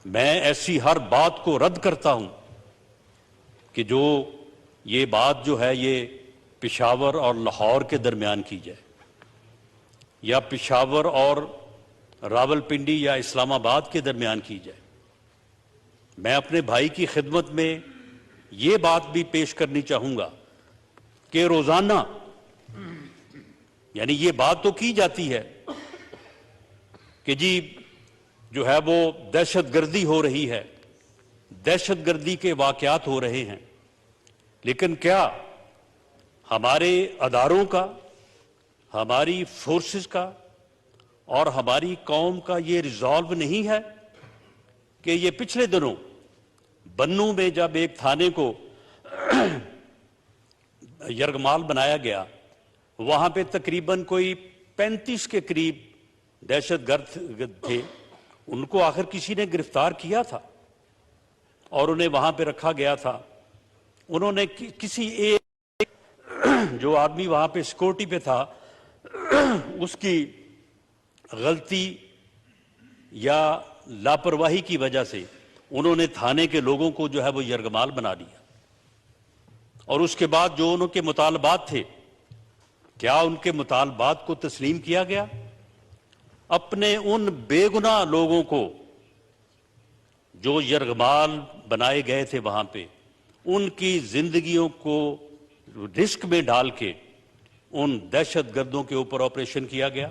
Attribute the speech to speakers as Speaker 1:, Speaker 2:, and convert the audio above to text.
Speaker 1: میں ایسی ہر بات کو رد کرتا ہوں کہ جو یہ بات جو ہے یہ پشاور اور لاہور کے درمیان کی جائے یا پشاور اور راولپنڈی یا اسلام آباد کے درمیان کی جائے۔ میں اپنے بھائی کی خدمت میں یہ بات بھی پیش کرنی چاہوں گا کہ روزانہ یعنی یہ بات تو کی جاتی ہے کہ جی جو ہے وہ دہشت گردی ہو رہی ہے، دہشت گردی کے واقعات ہو رہے ہیں، لیکن کیا ہمارے اداروں کا، ہماری فورسز کا اور ہماری قوم کا یہ ریزالو نہیں ہے کہ یہ پچھلے دنوں بنوں میں جب ایک تھانے کو یرغمال بنایا گیا، وہاں پہ تقریباً کوئی 35 کے قریب دہشت گرد تھے، ان کو آخر کسی نے گرفتار کیا تھا اور انہیں وہاں پہ رکھا گیا تھا۔ انہوں نے کسی ایک جو آدمی وہاں پہ سیکورٹی پہ تھا اس کی غلطی یا لاپرواہی کی وجہ سے انہوں نے تھانے کے لوگوں کو جو ہے وہ یرغمال بنا دیا، اور اس کے بعد جو انہوں کے مطالبات تھے، کیا ان کے مطالبات کو تسلیم کیا گیا؟ اپنے ان بے گناہ لوگوں کو جو یرغمال بنائے گئے تھے وہاں پہ، ان کی زندگیوں کو رسک میں ڈال کے ان دہشت گردوں کے اوپر آپریشن کیا گیا۔